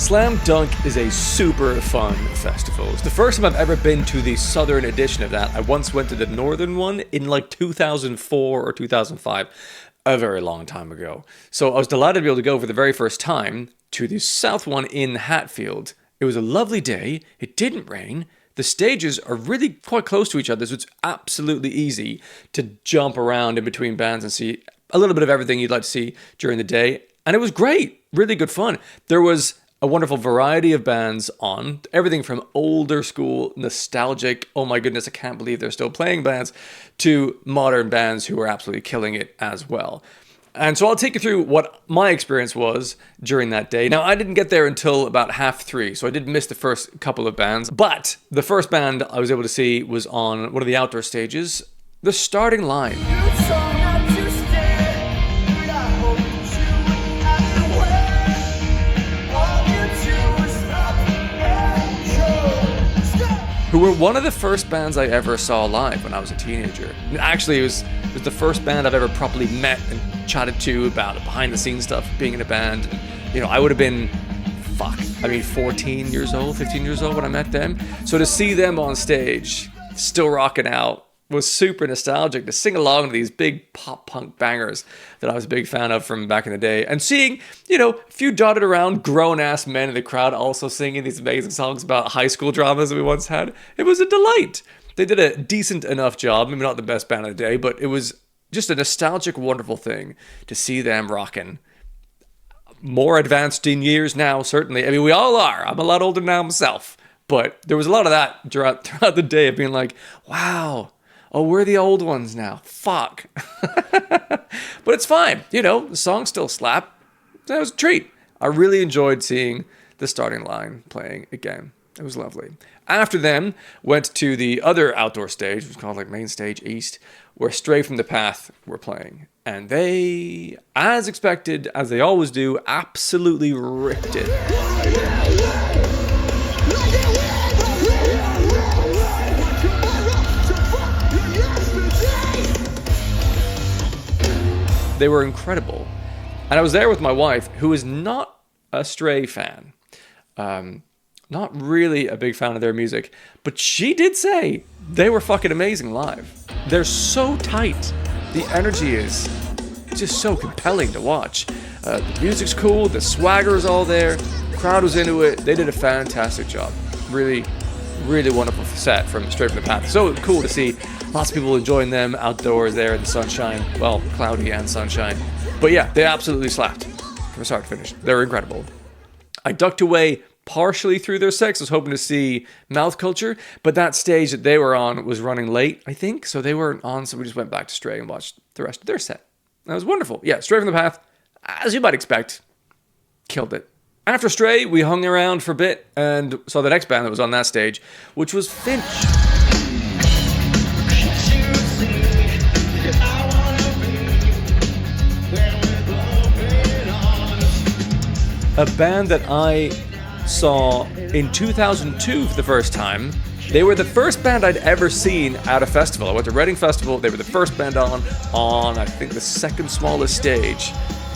Slam Dunk is a super fun festival. It's the first time I've ever been to the southern edition of that. I once went to the northern one in like 2004 or 2005, a very long time ago. So I was delighted to be able to go for the very first time to the south one in Hatlfield. It was a lovely day. It didn't rain. The stages are really quite close to each other, so it's absolutely easy to jump around in between bands and see a little bit of everything you'd like to see during the day. And it was great. Really good fun. There was a wonderful variety of bands on, everything from older school, nostalgic, oh my goodness, I can't believe they're still playing bands, to modern bands who are absolutely killing it as well. And so I'll take you through what my experience was during that day. Now, I didn't get there until about 3:30, so I did miss the first couple of bands. But the first band I was able to see was on one of the outdoor stages, The Starting Line. Who were one of the first bands I ever saw live when I was a teenager. Actually, it was the first band I've ever properly met and chatted to about behind the scenes stuff, being in a band. And, I would have been, 14 years old, 15 years old when I met them. So to see them on stage, still rocking out, was super nostalgic. To sing along to these big pop punk bangers that I was a big fan of from back in the day. And seeing, a few dotted around grown-ass men in the crowd also singing these amazing songs about high school dramas that we once had. It was a delight. They did a decent enough job. Maybe not the best band of the day, but it was just a nostalgic, wonderful thing to see them rocking. More advanced in years now, certainly. I mean, we all are. I'm a lot older now myself. But there was a lot of that throughout the day of being like, wow, oh, we're the old ones now. Fuck. But it's fine. The songs still slap. That was a treat. I really enjoyed seeing The Starting Line playing again. It was lovely. After them, went to the other outdoor stage, which was called Main Stage East, where Stray from the Path were playing. And they, as expected, as they always do, absolutely ripped it. They were incredible. And I was there with my wife, who is not a Stray fan. Not really a big fan of their music. But she did say they were fucking amazing live. They're so tight. The energy is just so compelling to watch. The music's cool. The swagger is all there. The crowd was into it. They did a fantastic job. Really, really wonderful set from Stray from the Path. So cool to see lots of people enjoying them outdoors there in the sunshine. Well, cloudy and sunshine. But yeah, they absolutely slapped from start to finish. They were incredible. I ducked away partially through their sets. I was hoping to see Mouth Culture, but that stage that they were on was running late, I think. So they weren't on, so we just went back to Stray and watched the rest of their set. That was wonderful. Yeah, Stray from the Path, as you might expect, killed it. After Stray, we hung around for a bit and saw the next band that was on that stage, which was Finch. A band that I saw in 2002 for the first time. They were the first band I'd ever seen at a festival. I went to Reading Festival. They were the first band on I think the second smallest stage.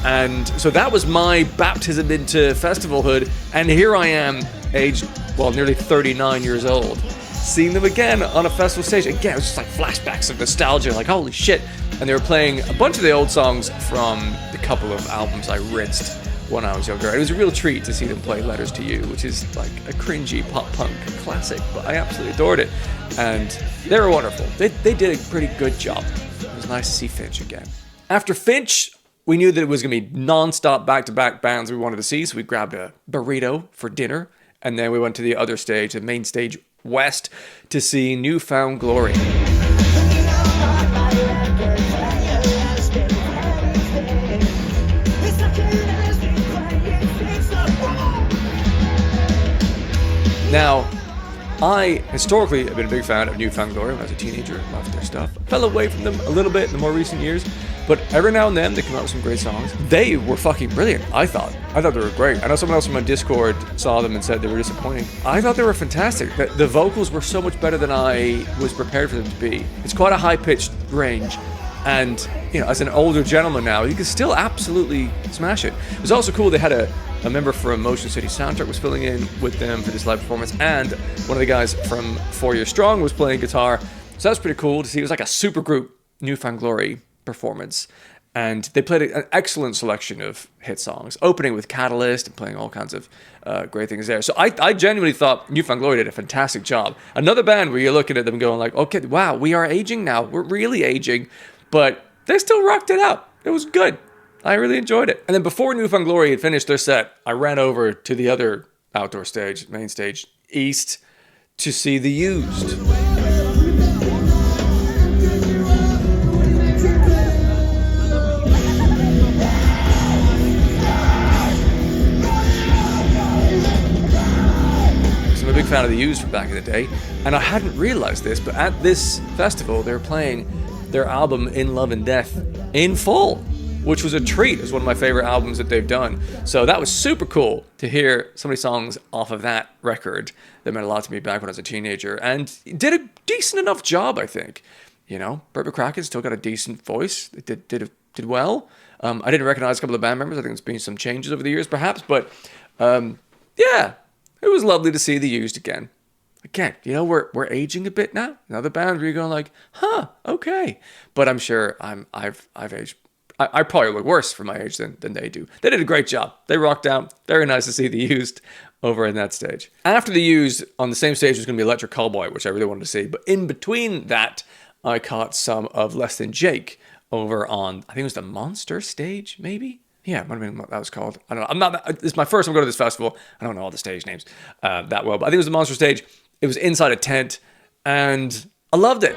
And so that was my baptism into festivalhood. And here I am, aged, nearly 39 years old, seeing them again on a festival stage. Again, it was just like flashbacks of nostalgia, like holy shit. And they were playing a bunch of the old songs from the couple of albums I rinsed when I was younger. It was a real treat to see them play Letters to You, which is like a cringy pop punk classic, but I absolutely adored it. And they were wonderful. They did a pretty good job. It was nice to see Finch again. After Finch, we knew that it was going to be non-stop back-to-back bands we wanted to see, so we grabbed a burrito for dinner, and then we went to the other stage, the Main Stage West, to see New Found Glory. Now, I historically have been a big fan of New Found Glory when I was a teenager. I loved their stuff. I fell away from them a little bit in the more recent years, but every now and then they come out with some great songs. They were fucking brilliant, I thought. I thought they were great. I know someone else from my Discord saw them and said they were disappointing. I thought they were fantastic. The vocals were so much better than I was prepared for them to be. It's quite a high-pitched range. And, as an older gentleman now, you can still absolutely smash it. It was also cool they had a A member from Motion City Soundtrack was filling in with them for this live performance, and one of the guys from 4 Year Strong was playing guitar. So that was pretty cool to see. It was like a super group New Found Glory performance. And they played an excellent selection of hit songs, opening with Catalyst and playing all kinds of great things there. So I genuinely thought New Found Glory did a fantastic job. Another band where you're looking at them going like, okay, wow, we are aging now. We're really aging. But they still rocked it out. It was good. I really enjoyed it. And then before New Found Glory had finished their set, I ran over to the other outdoor stage, main stage, east, to see The Used. I'm a big fan of The Used from back in the day, and I hadn't realized this, but at this festival, they were playing their album In Love and Death in full, which was a treat. It was one of my favorite albums that they've done. So that was super cool to hear so many songs off of that record that meant a lot to me back when I was a teenager, and did a decent enough job, I think. You know, Burt McCracken still got a decent voice. It did well. I didn't recognize a couple of band members. I think there's been some changes over the years, perhaps, but yeah. It was lovely to see The Used again. Again, you know, we're aging a bit now. Another band where you're going like, huh, okay. But I'm sure I've aged. I probably look worse for my age than they do. They did a great job. They rocked out. Very nice to see The Used over in that stage. After The Used, on the same stage was going to be Electric Callboy, which I really wanted to see. But in between that, I caught some of Less Than Jake over on, I think it was the Monster stage, maybe? Yeah, it might have been what that was called. I don't know. It's my first time going to this festival. I don't know all the stage names that well, but I think it was the Monster stage. It was inside a tent, and I loved it.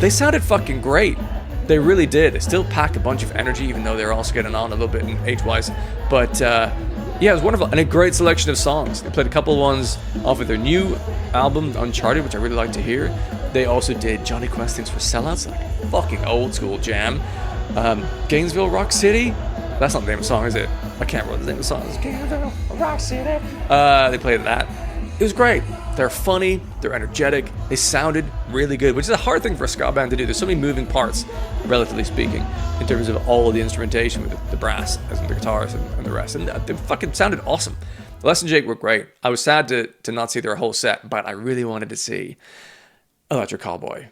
They sounded fucking great. They really did. They still pack a bunch of energy, even though they're also getting on a little bit in age-wise. But yeah, it was wonderful. And a great selection of songs. They played a couple ones off of their new album, Uncharted, which I really like to hear. They also did Johnny Quest Thinks We're Sellouts, like a fucking old school jam. Gainesville Rock City. That's not the name of the song, is it? I can't remember the name of the song. It's Gainesville Rock City. They played that. It was great. They're funny, they're energetic, they sounded really good, which is a hard thing for a ska band to do. There's so many moving parts, relatively speaking, in terms of all of the instrumentation with the brass and the guitars and the rest. And they fucking sounded awesome. Les and Jake were great. I was sad to not see their whole set, but I really wanted to see Electric Callboy,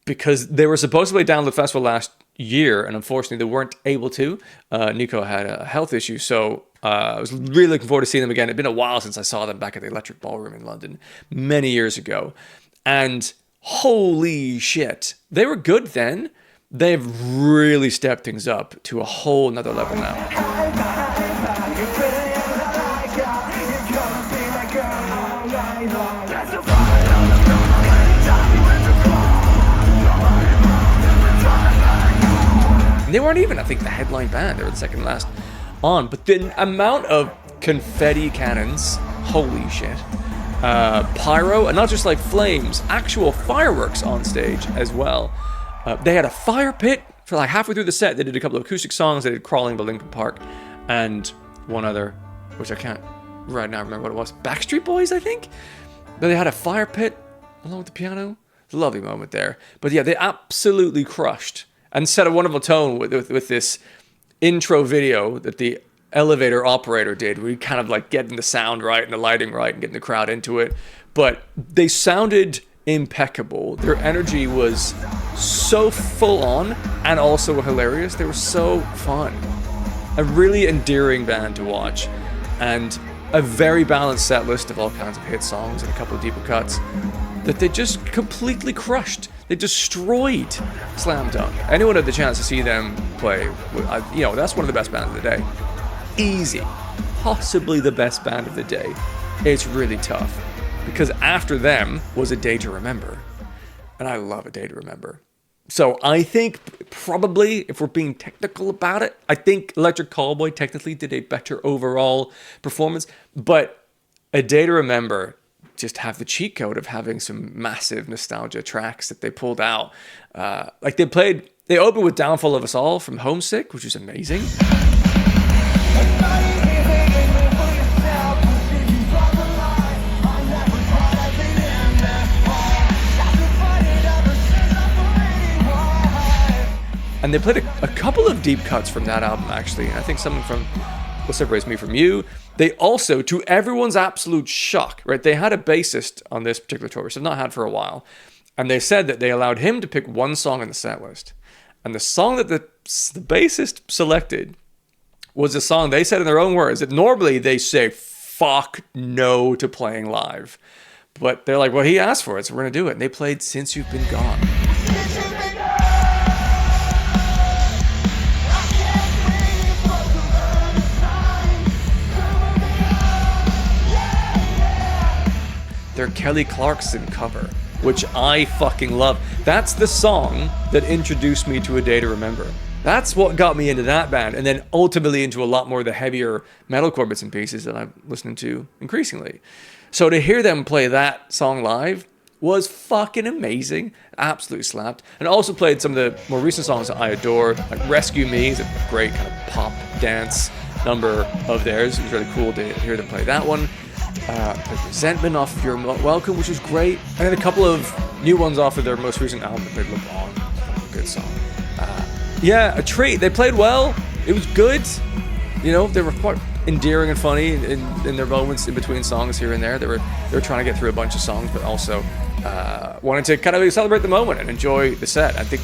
because they were supposed to play down at the festival last year, and unfortunately they weren't able to. Nico had a health issue, so I was really looking forward to seeing them again. It'd been a while since I saw them back at the Electric Ballroom in London, many years ago. And holy shit, they were good then. They've really stepped things up to a whole nother level now. They weren't even, I think, the headline band. They were the second last on. But the amount of confetti cannons, holy shit. Pyro, and not just like flames, actual fireworks on stage as well. They had a fire pit for like halfway through the set. They did a couple of acoustic songs. They did Crawling by Linkin Park and one other, which I can't right now remember what it was. Backstreet Boys, I think? But they had a fire pit along with the piano. It's a lovely moment there. But yeah, they absolutely crushed and set a wonderful tone with this intro video that the elevator operator did. We kind of like getting the sound right and the lighting right and getting the crowd into it. But they sounded impeccable. Their energy was so full on and also hilarious. They were so fun. A really endearing band to watch, and a very balanced set list of all kinds of hit songs and a couple of deeper cuts that they just completely crushed. They destroyed Slam Dunk. Anyone had the chance to see them play, that's one of the best bands of the day. Easy. Possibly the best band of the day. It's really tough, because after them was A Day to Remember. And I love A Day to Remember. So I think probably, if we're being technical about it, I think Electric Callboy technically did a better overall performance. But A Day to Remember just have the cheat code of having some massive nostalgia tracks that they pulled out. They opened with Downfall of Us All from Homesick, which is amazing. And they played a couple of deep cuts from that album, actually. And I think something from What Separates Me From You. They also, to everyone's absolute shock, right? They had a bassist on this particular tour, which they've not had for a while. And they said that they allowed him to pick one song in the set list. And the song that the bassist selected was a song they said in their own words that normally they say fuck no to playing live. But they're like, well, he asked for it, so we're going to do it. And they played Since You've Been Gone. Their Kelly Clarkson cover, which I fucking love. That's the song that introduced me to A Day to Remember. That's what got me into that band, and then ultimately into a lot more of the heavier metalcore bits and pieces that I'm listening to increasingly. So to hear them play that song live was fucking amazing. Absolutely slapped. And also played some of the more recent songs that I adore. Like Rescue Me is a great kind of pop dance number of theirs. It was really cool to hear them play that one. Resentment off of You're Welcome, which was great. And then a couple of new ones off of their most recent album. They played Le Bon. Good song. Yeah, a treat. They played well. It was good. You know, they were quite endearing and funny in their moments in between songs here and there. They were trying to get through a bunch of songs, but also wanted to kind of celebrate the moment and enjoy the set. I think,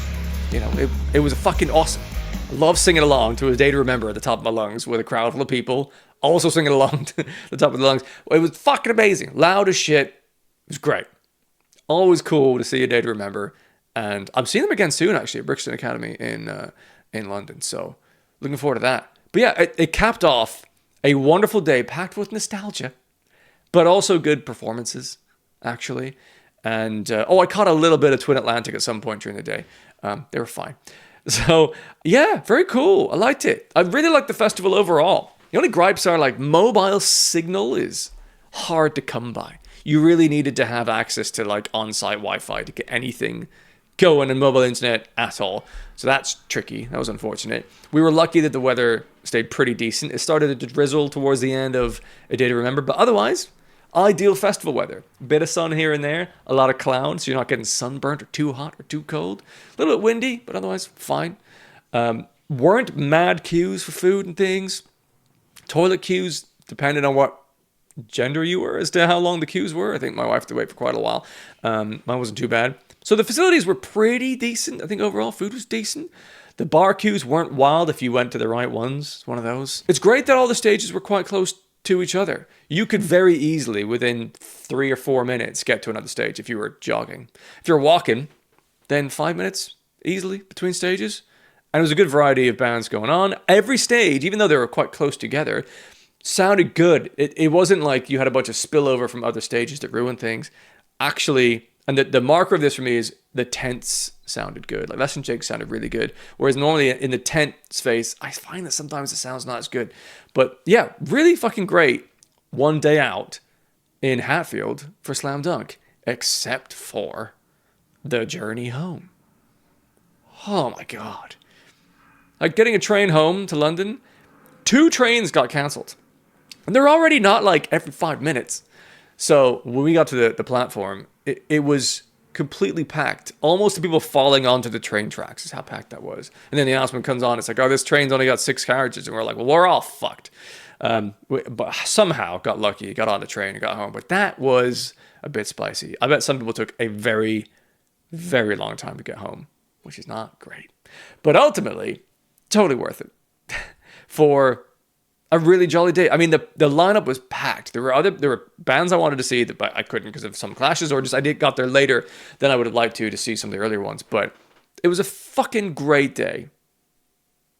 you know, it was a fucking awesome. I love singing along to A Day to Remember at the top of my lungs with a crowd full of people also singing along to the top of the lungs. It was fucking amazing. Loud as shit. It was great. Always cool to see A Day to Remember. And I'm seeing them again soon, actually, at Brixton Academy in London. So looking forward to that. But yeah, it capped off a wonderful day packed with nostalgia, but also good performances, actually. And, I caught a little bit of Twin Atlantic at some point during the day. They were fine. So, yeah, very cool. I liked it. I really liked the festival overall. The only gripes are, like, mobile signal is hard to come by. You really needed to have access to, like, on-site Wi-Fi to get anything going on mobile internet at all. So that's tricky. That was unfortunate. We were lucky that the weather stayed pretty decent. It started to drizzle towards the end of A Day to Remember, but otherwise, ideal festival weather. Bit of sun here and there, a lot of clouds, so you're not getting sunburnt or too hot or too cold. A little bit windy, but otherwise fine. Weren't mad queues for food and things. Toilet queues depended on what gender you were as to how long the queues were. I think my wife had to wait for quite a while. Mine wasn't too bad. So the facilities were pretty decent. I think overall food was decent. The bar queues weren't wild if you went to the right ones. It's one of those. It's great that all the stages were quite close to each other. You could very easily, within 3 or 4 minutes, get to another stage if you were jogging. If you're walking, then 5 minutes easily between stages. And it was a good variety of bands going on. Every stage, even though they were quite close together, sounded good. It wasn't like you had a bunch of spillover from other stages that ruined things. Actually, and the marker of this for me is the tents sounded good. Like Less Than Jake sounded really good. Whereas normally in the tent space, I find that sometimes the sound's not as good. But yeah, really fucking great one day out in Hatfield for Slam Dunk. Except for the journey home. Oh my God. Like getting a train home to London, 2 trains got cancelled. And they're already not like every 5 minutes. So when we got to the platform, it was completely packed. Almost to people falling onto the train tracks is how packed that was. And then the announcement comes on. It's like, oh, this train's only got 6 carriages. And we're like, well, we're all fucked. But somehow got lucky, got on the train and got home. But that was a bit spicy. I bet some people took a very, very long time to get home, which is not great. But ultimately, totally worth it for a really jolly day. I mean, the lineup was packed. There were bands I wanted to see that I couldn't because of some clashes, or just got there later than I would have liked to see some of the earlier ones. But it was a fucking great day.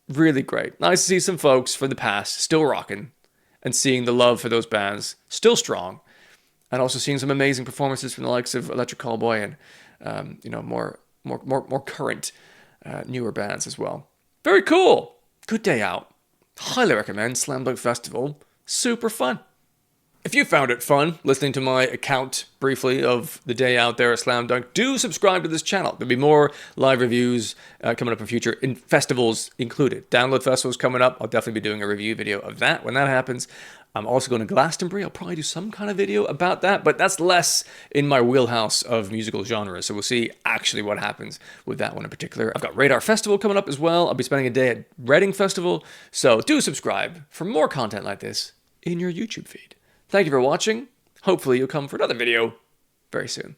Really great. Nice to see some folks from the past still rocking and seeing the love for those bands still strong, and also seeing some amazing performances from the likes of Electric Callboy and more current newer bands as well. Very cool. Good day out. Highly recommend Slam Dunk Festival. Super fun. If you found it fun listening to my account briefly of the day out there at Slam Dunk, do subscribe to this channel. There'll be more live reviews coming up in future, in festivals included. Download Festival's coming up. I'll definitely be doing a review video of that when that happens. I'm also going to Glastonbury. I'll probably do some kind of video about that, but that's less in my wheelhouse of musical genres. So we'll see actually what happens with that one in particular. I've got Radar Festival coming up as well. I'll be spending a day at Reading Festival. So do subscribe for more content like this in your YouTube feed. Thank you for watching. Hopefully you'll come for another video very soon.